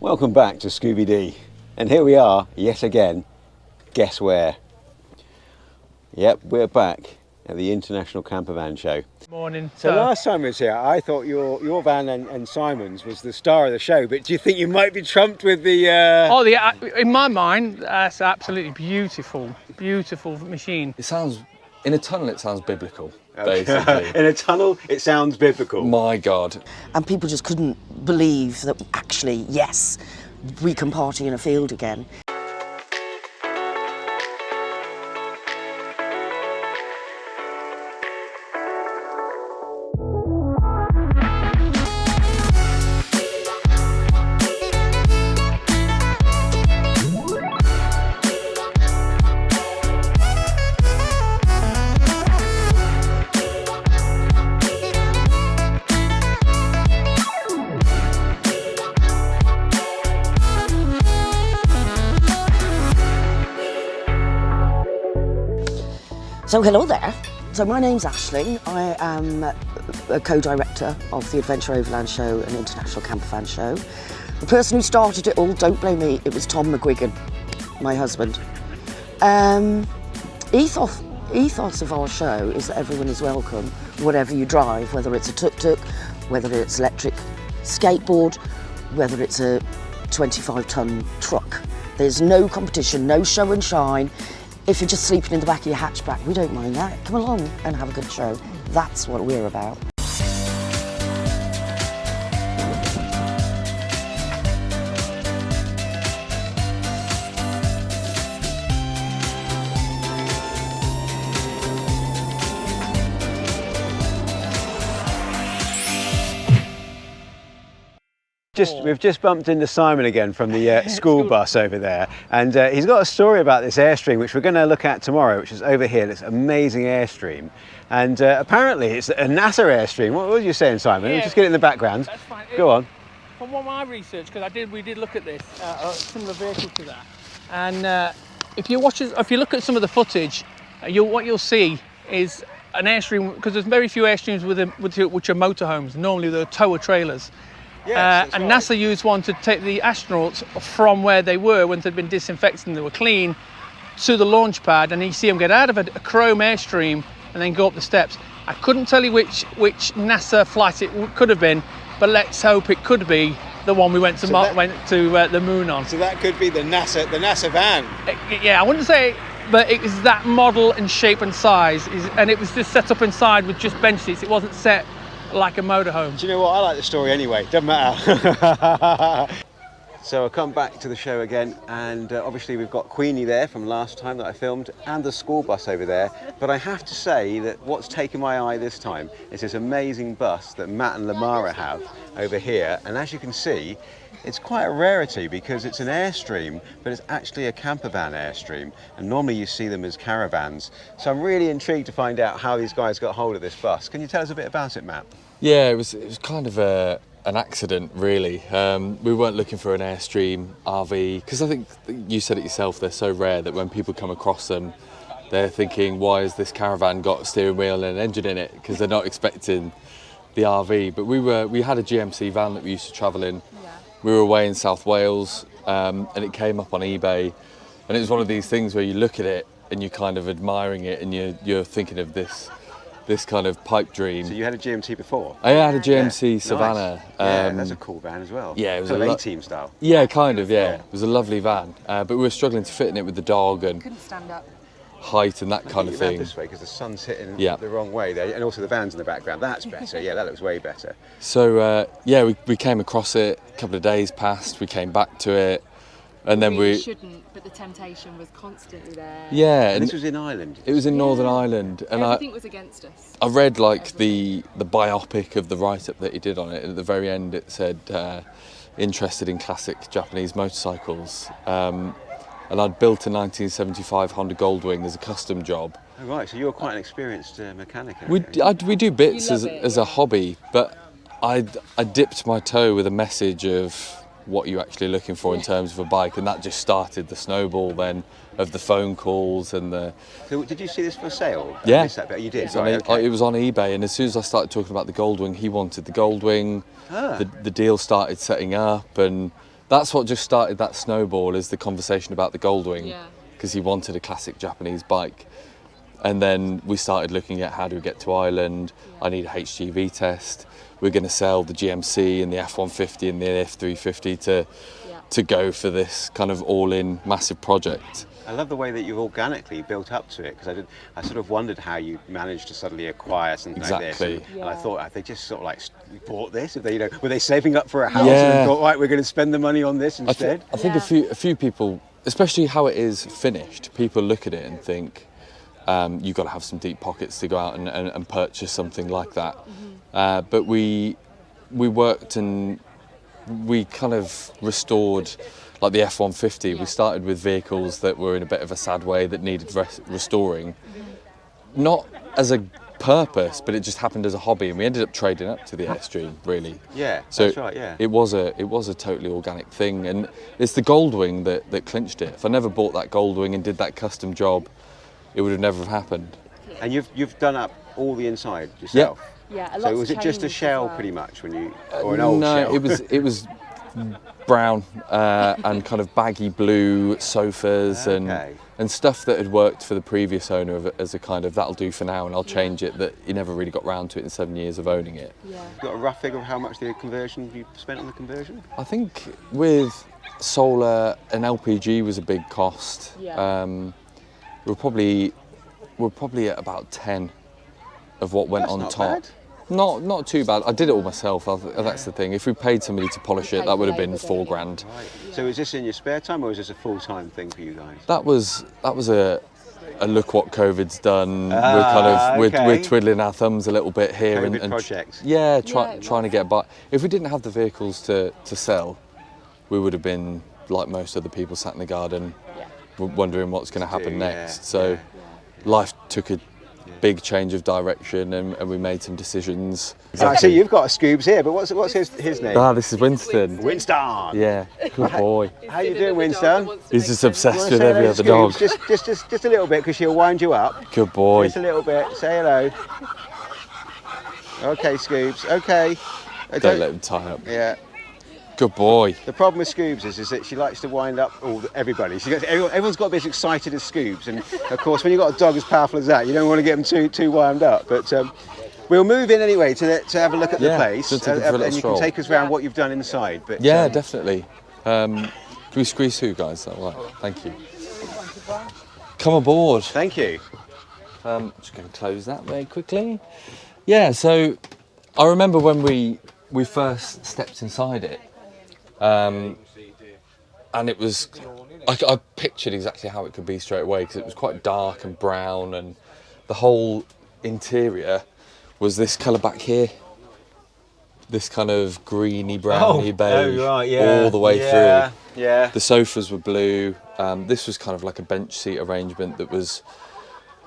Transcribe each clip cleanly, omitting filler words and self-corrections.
Welcome back to Scooby-Dee, and here we are yet again. Guess where? Yep, we're back at the International Campervan Show. Morning. So last time I was here, I thought your van and Simon's was the star of the show, but do you think you might be trumped with the... In my mind, that's absolutely beautiful machine. It sounds, in a tunnel it sounds biblical, basically. In a tunnel, it sounds biblical. My God. And people just couldn't believe that actually, yes, we can party in a field again. So hello there. So my name's Aisling. I am a co-director of the Adventure Overland Show and International Campervan Show. The person who started it all, don't blame me, it was Tom McGuigan, my husband. Ethos of our show is that everyone is welcome, whatever you drive, whether it's a tuk-tuk, whether it's electric skateboard, whether it's a 25-ton truck. There's no competition, no show and shine. If you're just sleeping in the back of your hatchback, we don't mind that. Come along and have a good show. That's what we're about. We've just bumped into Simon again from the school bus over there, and he's got a story about this Airstream which we're going to look at tomorrow, which is over here, this amazing Airstream. And apparently it's a NASA Airstream. What were you saying, Simon? Yeah, just get it in the background. That's fine. Go on. From what my research, because we did look at this, a similar vehicle to that. And if you look at some of the footage, what you'll see is an Airstream, because there's very few Airstreams which are motorhomes. Normally they're tower trailers. Yes, and right. NASA used one to take the astronauts from where they were when they'd been disinfected and they were clean to the launch pad, and you see them get out of a chrome Airstream and then go up the steps. I couldn't tell you which NASA flight it could have been, but let's hope it could be the one we went to the moon on. So that could be the NASA van. Yeah, I wouldn't say, but it was that model and shape and size, and it was just set up inside with just bench seats. It wasn't set like a motorhome. Do you know what? I like the story anyway. Doesn't matter. So I'll come back to the show again, and obviously we've got Queenie there from last time that I filmed, and the school bus over there. But I have to say that what's taken my eye this time is this amazing bus that Matt and Lamara have over here. And as you can see, it's quite a rarity because it's an Airstream, but it's actually a Campervan Airstream. And normally you see them as caravans. So I'm really intrigued to find out how these guys got hold of this bus. Can you tell us a bit about it, Matt? Yeah, it was kind of an accident, really. We weren't looking for an Airstream RV, because I think you said it yourself, they're so rare that when people come across them, they're thinking, why has this caravan got a steering wheel and an engine in it? Because they're not expecting the RV. But we had a GMC van that we used to travel in. Yeah. We were away in South Wales, and it came up on eBay, and it was one of these things where you look at it and you're kind of admiring it, and you're thinking of this kind of pipe dream. So you had a GMC before? I had a GMC Savannah. Nice. Yeah, that's a cool van as well. Yeah, it was a A-Team style. Yeah, kind of. Yeah, it was a lovely van, but we were struggling to fit in it with the dog and couldn't stand up. Height and that kind of thing. This way because the sun's hitting the wrong way there, and also the van's in the background. That's better. Yeah, that looks way better. So we came across it. A couple of days passed. We came back to it. And then we shouldn't, but the temptation was constantly there. Yeah, and this was in Ireland. It was in Northern Ireland, and everything was against us. I read like the biopic of the write-up that he did on it, and at the very end it said interested in classic Japanese motorcycles, and I'd built a 1975 Honda Goldwing as a custom job. Oh, right, so you're quite an experienced mechanic. We do bits as a hobby, but I dipped my toe with a message of what you're actually looking for in terms of a bike, and that just started the snowball then of the phone calls and the... So did you see this for sale? Yeah. You did? It was on eBay, and as soon as I started talking about the Goldwing, he wanted the Goldwing. The deal started setting up, and that's what just started that snowball, is the conversation about the Goldwing, Yeah. because he wanted a classic Japanese bike. And then we started looking at how do we get to Ireland. I need a HGV test. We're going to sell the GMC and the F-150 and the F-350 to go for this kind of all-in massive project. I love the way that you've organically built up to it, because I sort of wondered how you managed to suddenly acquire something like this. Exactly. And I thought, have they just sort of like bought this? Have they, were they saving up for a house Yeah. and thought, right, we're going to spend the money on this instead? I think a few people, especially how it is finished, people look at it and think you've got to have some deep pockets to go out and purchase something like that. But we worked and we kind of restored, like the F-150. We started with vehicles that were in a bit of a sad way that needed restoring, not as a purpose, but it just happened as a hobby, and we ended up trading up to the Airstream, really. Yeah, So that's right, yeah. it was a totally organic thing, and it's the Goldwing that clinched it. If I never bought that Goldwing and did that custom job, it would have never have happened. And you've done up all the inside yourself? Yeah, a So lot's was it just a changed as shell well. pretty much when you, or an old No, shell? it was brown and kind of baggy blue sofas Okay. and stuff that had worked for the previous owner as a kind of that'll do for now and I'll change it, that he never really got round to it in 7 years of owning it. Yeah. Got a rough figure of how much the conversion you spent on the conversion? I think with solar and LPG was a big cost. Yeah. We're probably at about 10 of what went That's on not top. bad. Not too bad. I did it all myself. That's the thing. If we paid somebody to polish it, that would have been Labour, $4 don't you? grand. Right. So is this in your spare time, or is this a full-time thing for you guys? That was a look what COVID's done. We're okay. twiddling our thumbs a little bit here COVID and project. yeah, it trying to get by. If we didn't have the vehicles to sell, we would have been like most other people, sat in the garden, wondering what's going to happen next. So life took a big change of direction, and we made some decisions. I see you've got a Scoobs here, but what's his name? This is Winston. Winston. Yeah, good boy. How you doing, Winston? He's just You obsessed wanna with say every hello other to dog. Scoobs? Just a little bit, because she'll wind you up. Good boy. Just a little bit. Say hello. Okay, Scoobs. Okay. Don't let him tie up. Yeah. Good boy. The problem with Scoobs is that she likes to wind up everybody. Everyone's got to be as excited as Scoobs, and of course, when you've got a dog as powerful as that, you don't want to get them too wound up. But we'll move in anyway to have a look at the place, just take it for a little and you stroll. can take us around what you've done inside. But Yeah, definitely. Can we squeeze through, guys? All right. Thank you. Come aboard. Thank you. Just going to close that very quickly. Yeah. So I remember when we first stepped inside it. And it was, I pictured exactly how it could be straight away, because it was quite dark and brown, and the whole interior was this colour back here, this kind of greeny, browny beige, all the way through. Yeah. The sofas were blue. This was kind of like a bench seat arrangement that was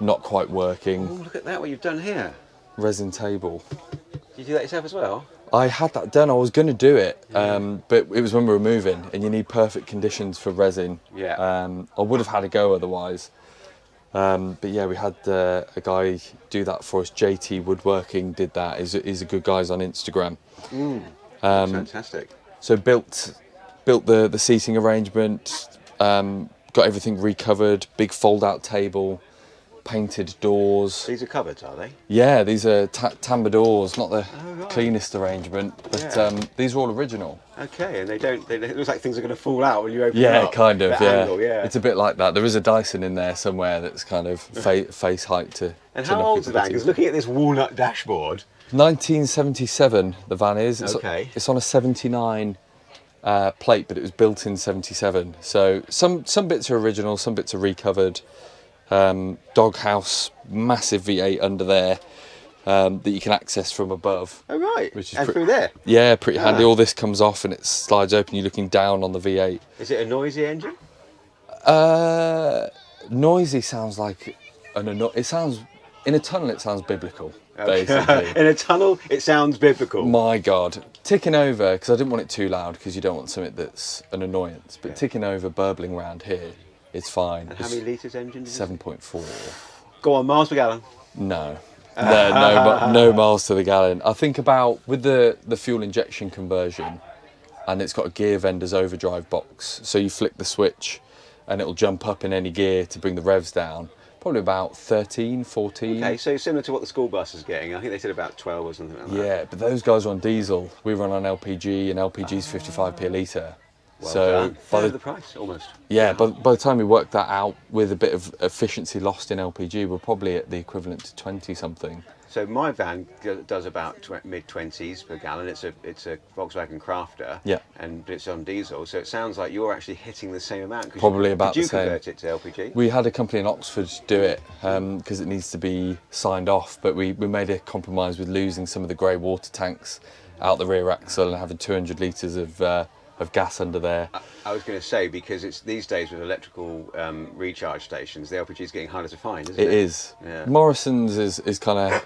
not quite working. Oh, look at that! What you've done here. Resin table. Did you do that yourself as well? I had that done. I was going to do it, but it was when we were moving, and you need perfect conditions for resin. Yeah. I would have had a go otherwise. But yeah, we had a guy do that for us. JT Woodworking did that. He's a good guy on Instagram. Fantastic. So built the seating arrangement, got everything recovered. Big fold-out table, painted doors. These are cupboards, are they? Yeah, these are tambour doors, not the cleanest arrangement, but these are all original. Okay, and it looks like things are going to fall out when you open Yeah, it up. kind of, The yeah. angle, yeah. It's a bit like that. There is a Dyson in there somewhere that's kind of face height to. And to how knock old people is that? to. Because looking at this walnut dashboard. 1977, the van is. Okay. It's on a 79 plate, but it was built in 77. So some bits are original, some bits are recovered. Doghouse, massive V8 under there that you can access from above. Oh, right. Which is And through there. Yeah, pretty handy. All this comes off and it slides open. You're looking down on the V8. Is it a noisy engine? Noisy sounds like it sounds in a tunnel. It sounds biblical, Okay. basically. In a tunnel, it sounds biblical. My God, ticking over because I didn't want it too loud because you don't want something that's an annoyance. But ticking over, burbling round here, it's fine. And how many litres engine? 7.4. Go on, miles per gallon. No. No miles to the gallon. I think about with the fuel injection conversion, and it's got a gear vendor's overdrive box. So you flick the switch and it'll jump up in any gear to bring the revs down. Probably about 13, 14. Okay, so similar to what the school bus is getting. I think they said about 12 or something like that. Yeah, but those guys are on diesel. We run on LPG, and LPG's 55p a litre. Well so done. Third of the price, almost. yeah, by the time we work that out with a bit of efficiency lost in LPG, we're probably at the equivalent to 20 something. So my van does about mid-20s per gallon. It's a Volkswagen Crafter, Yeah. and it's on diesel. So it sounds like you're actually hitting the same amount. Probably about did you the same. convert it to LPG? We had a company in Oxford do it because it needs to be signed off, but we made a compromise with losing some of the grey water tanks out the rear axle and having 200 litres of gas under there. I was going to say, because it's these days with electrical recharge stations, the LPG is getting harder to find, isn't it? It is. Yeah. Morrison's is kind of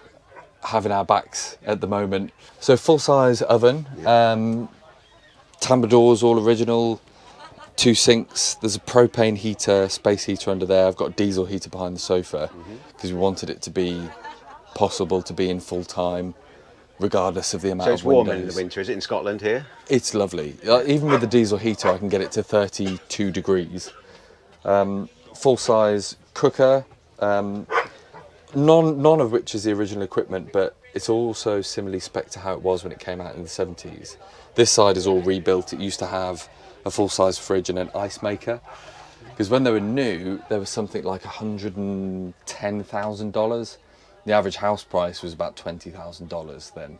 having our backs at the moment. So full-size oven, tambour doors, all original, 2 sinks. There's a propane heater, space heater under there. I've got a diesel heater behind the sofa because we wanted it to be possible to be in full time, regardless of the amount So of it's warm windows. in the winter, is it, in Scotland here? It's lovely. Even with the diesel heater, I can get it to 32 degrees. Full-size cooker, none of which is the original equipment, but it's also similarly spec to how it was when it came out in the 70s. This side is all rebuilt. It used to have a full-size fridge and an ice maker, because when they were new, there was something like $110,000. The average house price was about $20,000 then.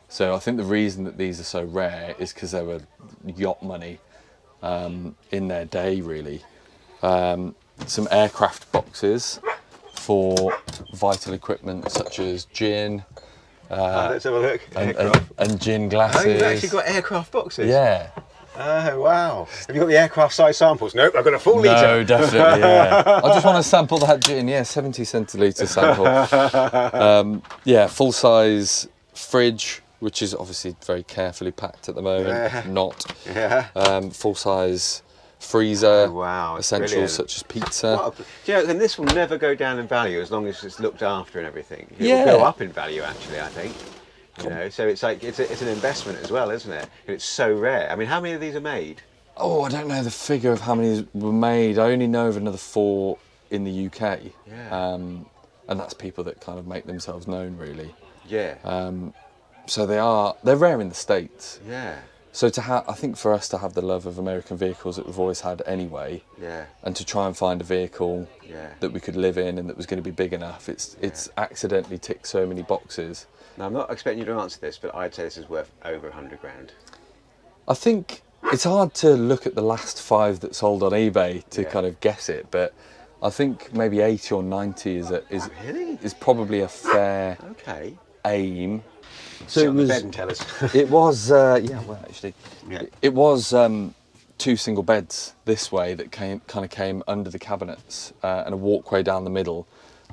So I think the reason that these are so rare is because they were yacht money in their day, really. Some aircraft boxes for vital equipment such as gin Let's have a look. and gin Oh, glasses. you've actually got aircraft boxes? Yeah. Oh, wow. Have you got the aircraft size samples? Nope, I've got a full litre. No, definitely, yeah. I just want to sample that gin, 70 centilitre sample. Yeah, full size fridge, which is obviously very carefully packed at the moment. Not. Yeah. Full size freezer. Oh, wow, it's Essentials brilliant. such as pizza. Well, do you know, and this will never go down in value as long as it's looked after and everything. It Yeah. will go up in value, actually, I think. You know, so it's like it's an investment as well, isn't it? And it's so rare. I mean, how many of these are made? Oh, I don't know the figure of how many were made. I only know of another 4 in the UK. Yeah. And that's people that kind of make themselves known, really. Yeah. So they're rare in the States. Yeah. So I think for us to have the love of American vehicles that we've always had anyway, Yeah. and to try and find a vehicle Yeah. that we could live in and that was going to be big enough, it's accidentally ticked so many boxes. Now, I'm not expecting you to answer this, but I'd say this is worth over 100 grand. I think it's hard to look at the last 5 that sold on eBay to Yeah. kind of guess it, but I think maybe 80 or 90 Really? is probably a fair Okay. aim. Sit on the bed and tell us. It was actually Yeah. it was 2 single beds this way that came under the cabinets and a walkway down the middle.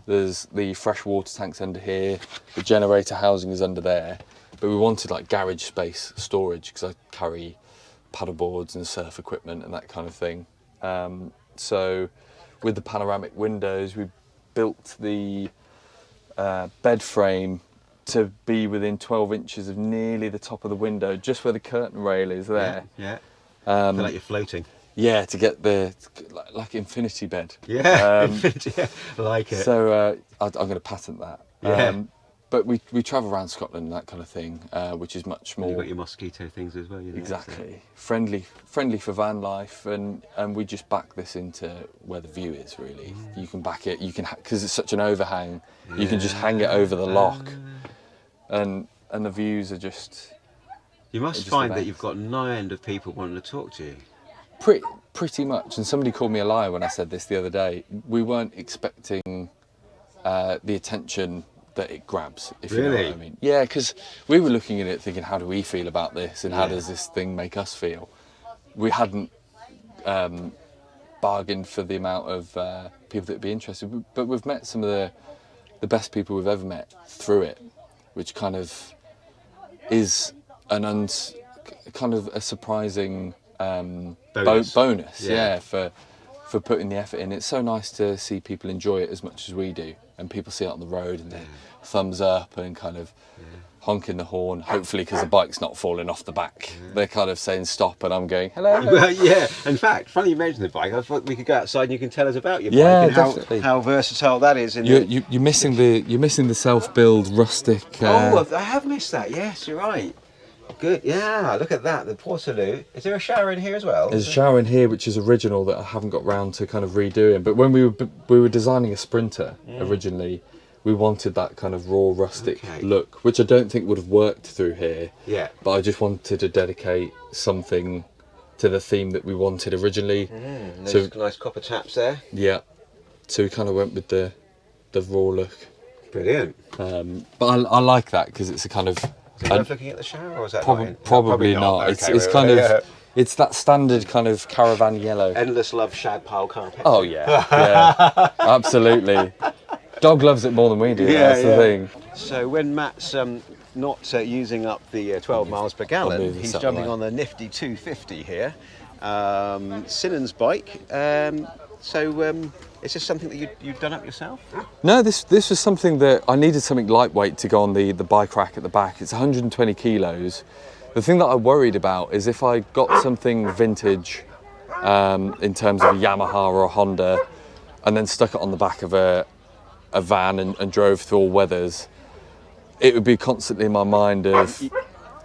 There's the fresh water tanks under here, the generator housing is under there, but we wanted like garage space storage because I carry paddle boards and surf equipment and that kind of thing. So with the panoramic windows, we built the bed frame to be within 12 inches of nearly the top of the window, just where the curtain rail is there. Yeah. I feel like you're floating. Yeah, to get the like infinity bed. Yeah. Yeah. I like it. So I'm going to patent that. Yeah. But we travel around Scotland and that kind of thing, which is much You've more got your mosquito things as well. You know, exactly friendly for van life, and we just back this into where the view is. Really, you can back it. You can because it's such an overhang. You can just hang it over the lock, and the views are just. You must just find the that best. you've got no end of people wanting to talk to you. Pretty much, and somebody called me a liar when I said this the other day. We weren't expecting the attention that it grabs, if you know what I mean. Yeah, because we were looking at it thinking, how do we feel about this, and how does this thing make us feel? We hadn't bargained for the amount of people that would be interested, but we've met some of the best people we've ever met through it, which kind of is kind of a surprising bonus, Yeah. for putting the effort in. It's so nice to see people enjoy it as much as we do, and people see it on the road and they thumbs up and kind of honking the horn, hopefully because the bike's not falling off the back. They're kind of saying stop, and I'm going, hello. Well, yeah. In fact, funny you mentioned the bike. I thought we could go outside and you can tell us about your Yeah, bike and definitely. how versatile that is. You're missing the self-build rustic. Oh, I have missed that. Yes, you're right. Good. Yeah, look at that. The Portaloo. Is there a shower in here as well? There's a shower in here which is original that I haven't got round to kind of redoing. But when we were designing a Sprinter originally, we wanted that kind of raw rustic look, which I don't think would have worked through here. Yeah. But I just wanted to dedicate something to the theme that we wanted originally. Those nice copper taps there. Yeah. So we kind of went with the raw look. Brilliant. But I like that because it's a kind of... Is it worth looking at the shower, or is that Probably not. Okay, It's kind of... It's that standard kind of caravan yellow. Endless love shag pile carpet. Oh yeah, yeah, absolutely. Dog loves it more than we do. That's the thing. So when Matt's not using up the 12 miles per gallon, he's jumping on the nifty 250 here. Sinan's bike. Is this something that you've done up yourself? No, this was something that I needed something lightweight to go on the bike rack at the back. It's 120 kilos. The thing that I worried about is if I got something vintage in terms of a Yamaha or a Honda and then stuck it on the back of a van and drove through all weathers, it would be constantly in my mind of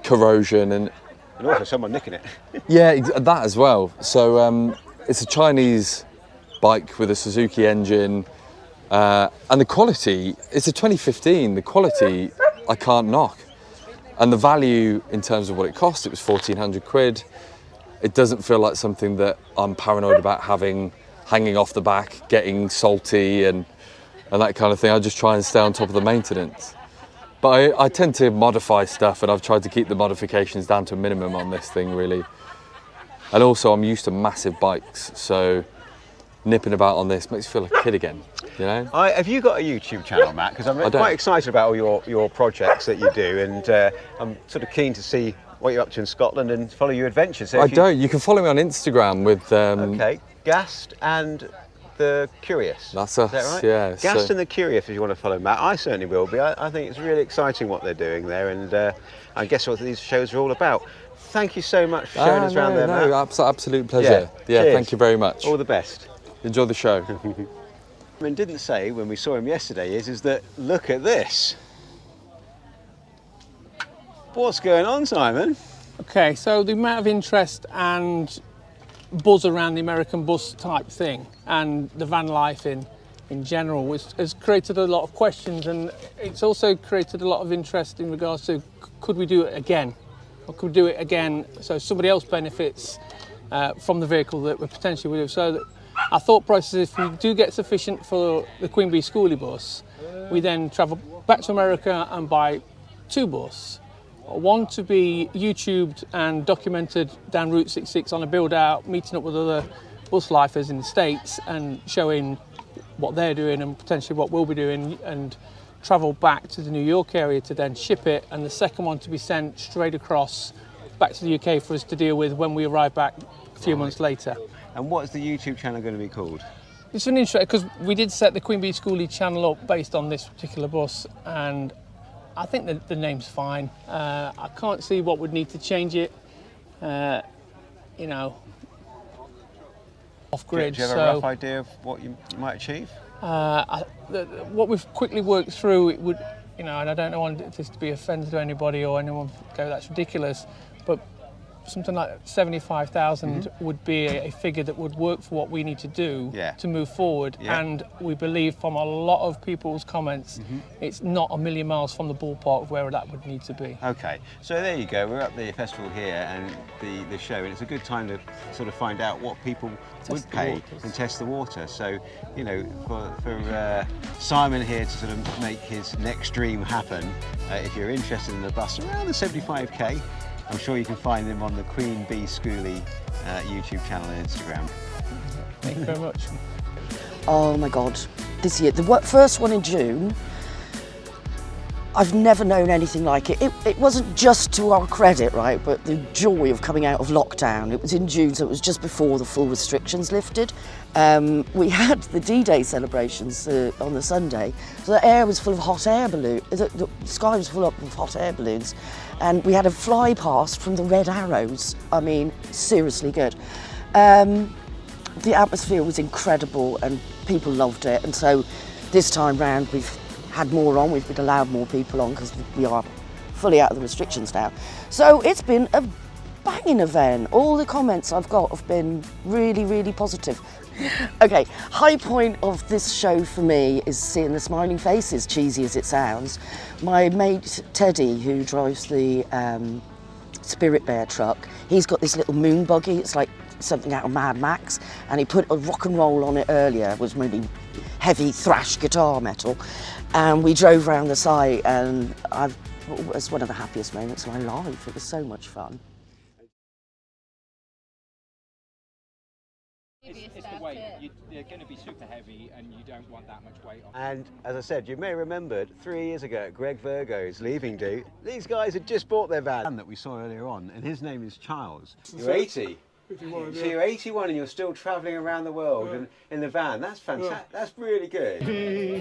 corrosion and also someone nicking it. Yeah, that as well. So it's a Chinese bike with a Suzuki engine, and the quality, it's a 2015, the quality I can't knock. And the value in terms of what it cost, it was 1,400 quid. It doesn't feel like something that I'm paranoid about having hanging off the back, getting salty and that kind of thing. I just try and stay on top of the maintenance. But I tend to modify stuff, and I've tried to keep the modifications down to a minimum on this thing, really. And also, I'm used to massive bikes, so nipping about on this makes you feel like a kid again, you know? Have you got a YouTube channel, Matt? Because I'm quite excited about all your projects that you do, and I'm sort of keen to see what you're up to in Scotland and follow your adventures. So You can follow me on Instagram with... okay, Gast and the Curious. That's us, is that right? yeah. Gast and the Curious, if you want to follow Matt. I certainly will be. I think it's really exciting what they're doing there, and I guess what these shows are all about. Thank you so much for showing us around there, Matt. Absolute pleasure. Yeah, thank you very much. All the best. Enjoy the show. I mean, didn't say when we saw him yesterday is that look at this. What's going on, Simon? Okay, so the amount of interest and buzz around the American bus type thing and the van life in general has created a lot of questions, and it's also created a lot of interest in regards to could we do it again? Or could we do it again so somebody else benefits from the vehicle that we potentially would do? So that our thought process is if we do get sufficient for the Queen Bee Schoolie bus, we then travel back to America and buy 2 buses. One to be YouTubed and documented down Route 66 on a build out, meeting up with other bus lifers in the States and showing what they're doing and potentially what we'll be doing, and travel back to the New York area to then ship it, and the second one to be sent straight across back to the UK for us to deal with when we arrive back a few months later. And what is the YouTube channel going to be called? It's an interesting, because we did set the Queen Bee Schoolie channel up based on this particular bus, and I think that the name's fine. I can't see what would need to change it, you know, off grid. Do you have a rough idea of what you might achieve? What we've quickly worked through, it would, you know, and I don't want this to be offensive to anybody or anyone go, that's ridiculous, but something like 75,000 would be a figure that would work for what we need to do to move forward. And we believe from a lot of people's comments, it's not a million miles from the ballpark of where that would need to be. Okay, so there you go. We're at the festival here and the show, and it's a good time to sort of find out what people would pay and test the water. So, you know, for Simon here to sort of make his next dream happen, if you're interested in a bus around the 75k, I'm sure you can find him on the Queen Bee Schoolie YouTube channel and Instagram. Thank you very much. Oh my God, this year, the first one in June, I've never known anything like it. It wasn't just to our credit, right, but the joy of coming out of lockdown. It was in June, so it was just before the full restrictions lifted. We had the D-Day celebrations on the Sunday, so the air was full of hot air balloons. The sky was full up of hot air balloons, and we had a fly past from the Red Arrows. I mean, seriously good. The atmosphere was incredible, and people loved it, and so this time round we've had more on, we've been allowed more people on because we are fully out of the restrictions now. So it's been a banging event. All the comments I've got have been really, really positive. Okay, high point of this show for me is seeing the smiling faces, cheesy as it sounds. My mate Teddy, who drives the Spirit Bear truck, he's got this little moon buggy. It's like something out of Mad Max, and he put a rock and roll on it earlier. It was really heavy thrash guitar metal, and we drove around the site, and it was one of the happiest moments of my life. It was so much fun. It's the weight. They're going to be super heavy, and you don't want that much weight on. And as I said, you may remember 3 years ago at Greg Virgo's leaving do, these guys had just bought their van that we saw earlier on, and his name is Charles. You're 80. 51, So you're 81 and you're still travelling around the world and in the van. That's fantastic. That's really good.